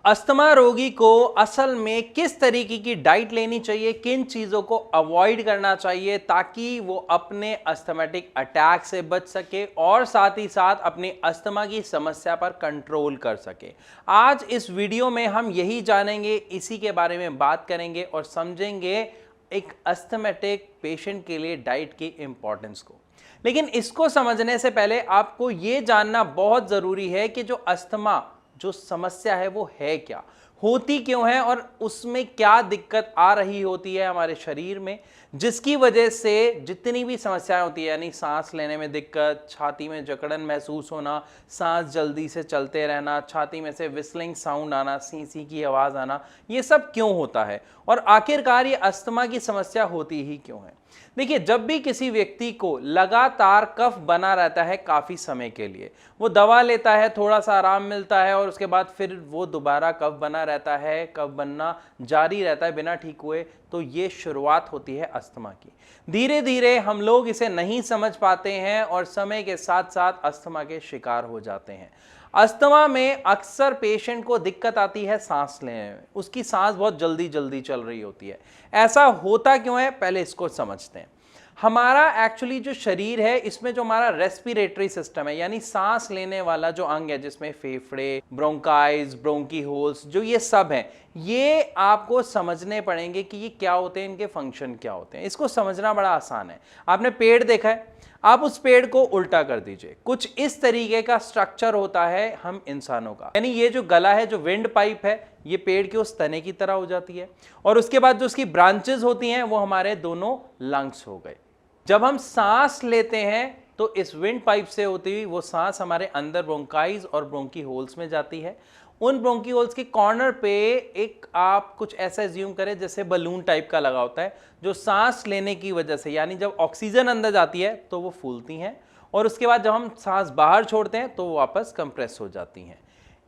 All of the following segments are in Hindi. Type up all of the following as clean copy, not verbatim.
अस्थमा रोगी को असल में किस तरीके की डाइट लेनी चाहिए, किन चीज़ों को अवॉइड करना चाहिए ताकि वो अपने अस्थमेटिक अटैक से बच सके और साथ ही साथ अपनी अस्थमा की समस्या पर कंट्रोल कर सके। आज इस वीडियो में हम यही जानेंगे, इसी के बारे में बात करेंगे और समझेंगे एक अस्थमेटिक पेशेंट के लिए डाइट की इंपॉर्टेंस को। लेकिन इसको समझने से पहले आपको ये जानना बहुत ज़रूरी है कि जो अस्थमा जो समस्या है वो है क्या, होती क्यों है और उसमें क्या दिक्कत आ रही होती है हमारे शरीर में, जिसकी वजह से जितनी भी समस्याएं होती है, यानी सांस लेने में दिक्कत, छाती में जकड़न महसूस होना, सांस जल्दी से चलते रहना, छाती में से विस्लिंग साउंड आना, सी सी की आवाज़ आना, ये सब क्यों होता है और आखिरकार ये अस्थमा की समस्या होती ही क्यों है। देखिए, जब भी किसी व्यक्ति को लगातार कफ बना रहता है काफ़ी समय के लिए, वो दवा लेता है, थोड़ा सा आराम मिलता है और उसके बाद फिर वो दोबारा कफ बना रहता है, कफ बनना जारी रहता है बिना ठीक हुए, तो ये शुरुआत होती है अस्थमा की। धीरे धीरे हम लोग इसे नहीं समझ पाते हैं और समय के साथ साथ अस्थमा के शिकार हो जाते हैं। अस्थमा में अक्सर पेशेंट को दिक्कत आती है सांस लेने में, उसकी सांस बहुत जल्दी जल्दी चल रही होती है। ऐसा होता क्यों है, पहले इसको समझते हैं। हमारा एक्चुअली जो शरीर है, इसमें जो हमारा रेस्पिरेटरी सिस्टम है, यानी सांस लेने वाला जो अंग है, जिसमें फेफड़े, ब्रोंकाइज, ब्रोंकीहोल्स, जो ये सब हैं, ये आपको समझने पड़ेंगे कि ये क्या होते हैं, इनके फंक्शन क्या होते हैं। इसको समझना बड़ा आसान है। आपने पेड़ देखा है, आप उस पेड़ को उल्टा कर दीजिए, कुछ इस तरीके का स्ट्रक्चर होता है हम इंसानों का। यानी ये जो गला है, जो विंड पाइप है, ये पेड़ के उस तने की तरह हो जाती है और उसके बाद जो उसकी ब्रांचेस होती हैं वो हमारे दोनों लंग्स हो गए। जब हम सांस लेते हैं तो इस विंड पाइप से होती हुई वो सांस हमारे अंदर ब्रोंकाइज और ब्रोंकी होल्स में जाती है। उन ब्रोंकी होल्स के कॉर्नर पे एक आप कुछ ऐसा एज्यूम करें जैसे बलून टाइप का लगा होता है, जो सांस लेने की वजह से, यानी जब ऑक्सीजन अंदर जाती है तो वो फूलती हैं और उसके बाद जब हम सांस बाहर छोड़ते हैं तो वो वापस कंप्रेस हो जाती हैं।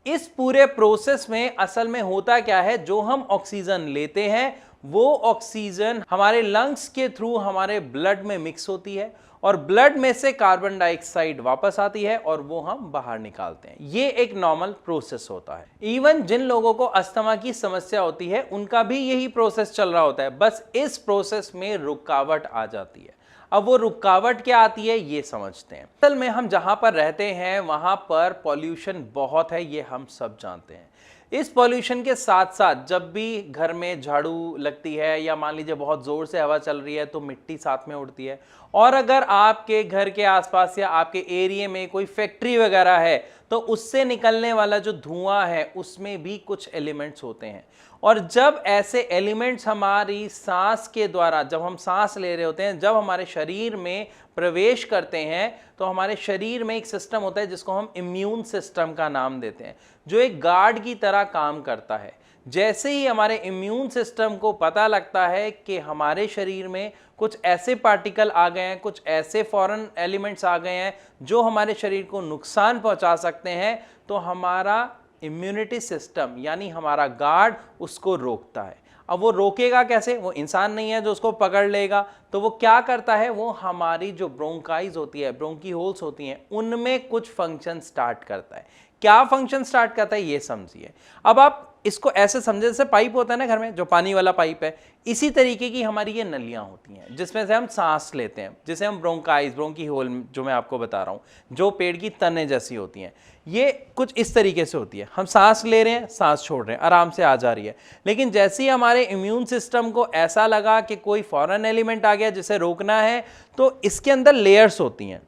इस पूरे प्रोसेस में असल में होता क्या है, जो हम ऑक्सीजन लेते हैं वो ऑक्सीजन हमारे लंग्स के थ्रू हमारे ब्लड में मिक्स होती है और ब्लड में से कार्बन डाइऑक्साइड वापस आती है और वो हम बाहर निकालते हैं। ये एक नॉर्मल प्रोसेस होता है। इवन जिन लोगों को अस्थमा की समस्या होती है उनका भी यही प्रोसेस चल रहा होता है, बस इस प्रोसेस में रुकावट आ जाती है। अब वो रुकावट क्या आती है ये समझते हैं। असल में हम जहां पर रहते हैं वहां पर पॉल्यूशन बहुत है, ये हम सब जानते हैं। इस पॉल्यूशन के साथ साथ जब भी घर में झाड़ू लगती है या मान लीजिए बहुत ज़ोर से हवा चल रही है तो मिट्टी साथ में उड़ती है, और अगर आपके घर के आसपास या आपके एरिया में कोई फैक्ट्री वगैरह है तो उससे निकलने वाला जो धुआं है उसमें भी कुछ एलिमेंट्स होते हैं। और जब ऐसे एलिमेंट्स हमारी सांस के द्वारा, जब हम सांस ले रहे होते हैं, जब हमारे शरीर में प्रवेश करते हैं तो हमारे शरीर में एक सिस्टम होता है जिसको हम इम्यून सिस्टम का नाम देते हैं, जो एक गार्ड की तरह काम करता है। जैसे ही हमारे इम्यून सिस्टम को पता लगता है कि हमारे शरीर में कुछ ऐसे पार्टिकल आ गए हैं, कुछ ऐसे फॉरेन एलिमेंट्स आ गए हैं जो हमारे शरीर को नुकसान पहुंचा सकते हैं, तो हमारा इम्यूनिटी सिस्टम यानी हमारा गार्ड उसको रोकता है। अब वो रोकेगा कैसे, वो इंसान नहीं है जो उसको पकड़ लेगा, तो वो क्या करता है, वो हमारी जो ब्रोंकाइज होती है, ब्रोंकी होल्स होती हैं, उनमें कुछ फंक्शन स्टार्ट करता है। क्या फंक्शन स्टार्ट करता है ये समझिए। अब आप इसको ऐसे समझे जैसे पाइप होता है ना घर में, जो पानी वाला पाइप है, इसी तरीके की हमारी ये नलियां होती हैं जिसमें से हम सांस लेते हैं, जिसे हम ब्रोंकाइज, ब्रोंकी होल जो मैं आपको बता रहा हूँ, जो पेड़ की तने जैसी होती हैं, ये कुछ इस तरीके से होती है। हम सांस ले रहे हैं, सांस छोड़ रहे हैं, आराम से आ जा रही है। लेकिन जैसे ही हमारे इम्यून सिस्टम को ऐसा लगा कि कोई फॉरेन एलिमेंट आ गया जिसे रोकना है, तो इसके अंदर लेयर्स होती हैं।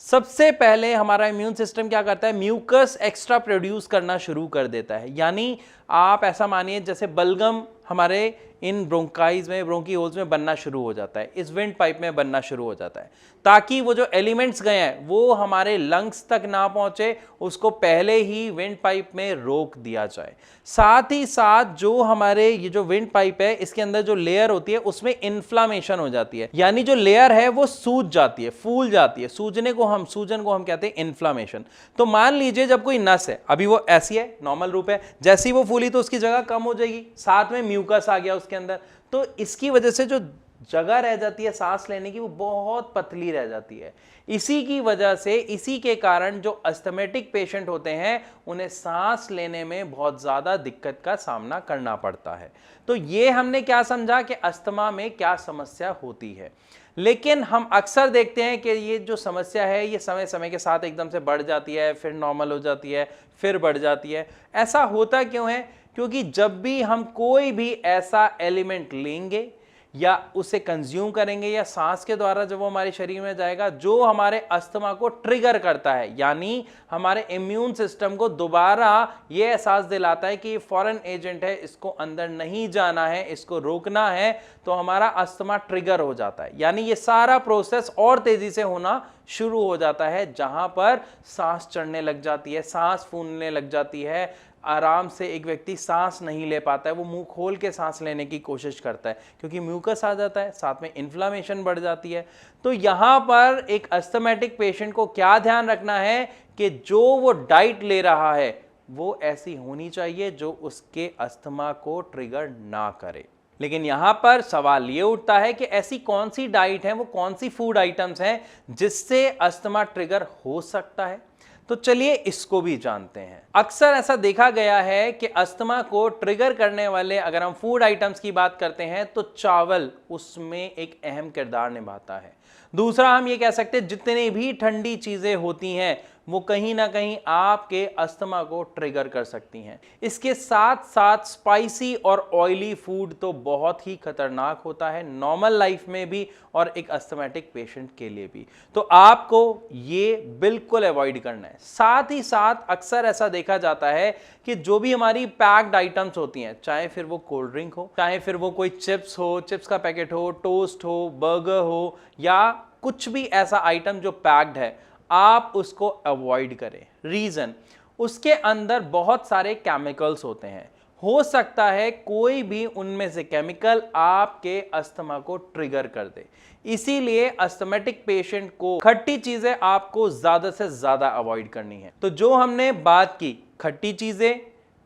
सबसे पहले हमारा इम्यून सिस्टम क्या करता है, म्यूकस एक्स्ट्रा प्रोड्यूस करना शुरू कर देता है। यानी आप ऐसा मानिए जैसे बलगम हमारे इन ब्रोंकाइज में, ब्रोंकी होल्स में बनना शुरू हो जाता है, इस विंड पाइप में बनना शुरू हो जाता है, ताकि वो जो एलिमेंट्स गए हैं वो हमारे लंग्स तक ना पहुंचे, उसको पहले ही विंड पाइप में रोक दिया जाए। साथ ही साथ जो हमारे ये जो विंड पाइप है, इसके अंदर जो लेयर होती है उसमें इन्फ्लामेशन हो जाती है, यानी जो लेयर है वो सूज जाती है, फूल जाती है। सूजन को हम कहते हैं इन्फ्लामेशन। तो मान लीजिए जब कोई नस है, अभी वो ऐसी है, नॉर्मल रूप है, जैसी वो फूली तो उसकी जगह कम हो जाएगी, साथ में म्यूकस आ गया उसके अंदर, तो इसकी वजह से जो जगह रह जाती है सांस लेने की, वो बहुत पतली रह जाती है। इसी की वजह से, इसी के कारण जो अस्थमैटिक पेशेंट होते हैं उन्हें सांस लेने में बहुत ज़्यादा दिक्कत का सामना करना पड़ता है। तो ये हमने क्या समझा कि अस्थमा में क्या समस्या होती है। लेकिन हम अक्सर देखते हैं कि ये जो समस्या है ये समय समय के साथ एकदम से बढ़ जाती है, फिर नॉर्मल हो जाती है, फिर बढ़ जाती है। ऐसा होता क्यों है? क्योंकि जब भी हम कोई भी ऐसा एलिमेंट लेंगे या उसे कंज्यूम करेंगे या सांस के द्वारा जब वो हमारे शरीर में जाएगा, जो हमारे अस्थमा को ट्रिगर करता है, यानी हमारे इम्यून सिस्टम को दोबारा ये एहसास दिलाता है कि ये फॉरेन एजेंट है, इसको अंदर नहीं जाना है, इसको रोकना है, तो हमारा अस्थमा ट्रिगर हो जाता है। यानी ये सारा प्रोसेस और तेजी से होना शुरू हो जाता है, जहां पर सांस चढ़ने लग जाती है, सांस फूलने लग जाती है, आराम से एक व्यक्ति सांस नहीं ले पाता है, वो मुंह खोल के सांस लेने की कोशिश करता है क्योंकि म्यूकस आ जाता है, साथ में इन्फ्लामेशन बढ़ जाती है। तो यहाँ पर एक अस्थमैटिक पेशेंट को क्या ध्यान रखना है कि जो वो डाइट ले रहा है वो ऐसी होनी चाहिए जो उसके अस्थमा को ट्रिगर ना करे। लेकिन यहां पर सवाल ये उठता है कि ऐसी कौन सी डाइट है, वो कौन सी फूड आइटम्स हैं जिससे अस्थमा ट्रिगर हो सकता है। तो चलिए इसको भी जानते हैं। अक्सर ऐसा देखा गया है कि अस्थमा को ट्रिगर करने वाले अगर हम फूड आइटम्स की बात करते हैं तो चावल उसमें एक अहम किरदार निभाता है। दूसरा हम ये कह सकते हैं जितनी भी ठंडी चीजें होती हैं वो कहीं ना कहीं आपके अस्थमा को ट्रिगर कर सकती हैं। इसके साथ साथ स्पाइसी और ऑयली फूड तो बहुत ही खतरनाक होता है नॉर्मल लाइफ में भी और एक अस्थमैटिक पेशेंट के लिए भी, तो आपको ये बिल्कुल अवॉइड करना है। साथ ही साथ अक्सर ऐसा देखा जाता है कि जो भी हमारी पैक्ड आइटम्स होती हैं, चाहे फिर वो कोल्ड ड्रिंक हो, चाहे फिर वो कोई चिप्स हो, चिप्स का पैकेट हो, टोस्ट हो, बर्गर हो, या कुछ भी ऐसा आइटम जो पैक्ड है, आप उसको अवॉइड करें। रीजन, उसके अंदर बहुत सारे केमिकल्स होते हैं, हो सकता है कोई भी उनमें से केमिकल आपके अस्थमा को ट्रिगर कर दे। इसीलिए अस्थमैटिक पेशेंट को खट्टी चीजें आपको ज्यादा से ज्यादा अवॉइड करनी है। तो जो हमने बात की, खट्टी चीजें,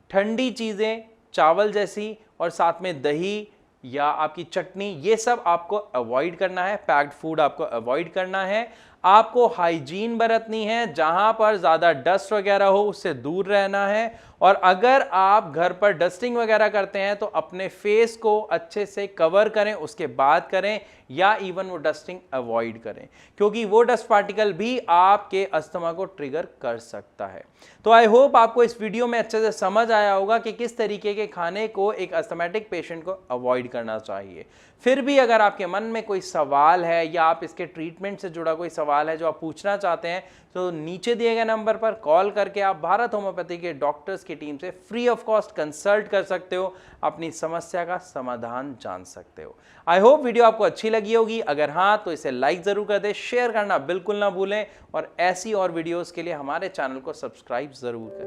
ठंडी चीजें, चावल जैसी, और साथ में दही या आपकी चटनी, ये सब आपको अवॉइड करना है। पैक्ड फूड आपको अवॉइड करना है। आपको हाइजीन बरतनी है, जहां पर ज्यादा डस्ट वगैरह हो उससे दूर रहना है। और अगर आप घर पर डस्टिंग वगैरह करते हैं तो अपने फेस को अच्छे से कवर करें, उसके बाद करें, या इवन वो डस्टिंग अवॉइड करें क्योंकि वो डस्ट पार्टिकल भी आपके अस्थमा को ट्रिगर कर सकता है। तो आई होप आपको इस वीडियो में अच्छे से समझ आया होगा कि किस तरीके के खाने को एक अस्थमैटिक पेशेंट को अवॉइड करना चाहिए। फिर भी अगर आपके मन में कोई सवाल है या आप इसके ट्रीटमेंट से जुड़ा कोई सवाल है जो आप पूछना चाहते हैं, तो नीचे दिए गए नंबर पर कॉल करके आप भारत होम्योपैथी के डॉक्टर्स की टीम से फ्री ऑफ कॉस्ट कंसल्ट कर सकते हो, अपनी समस्या का समाधान जान सकते हो। आई होप वीडियो आपको अच्छी लगी होगी। अगर हाँ तो इसे लाइक जरूर कर दें, शेयर करना बिल्कुल ना भूलें, और ऐसी और वीडियोस के लिए हमारे चैनल को सब्सक्राइब जरूर करें।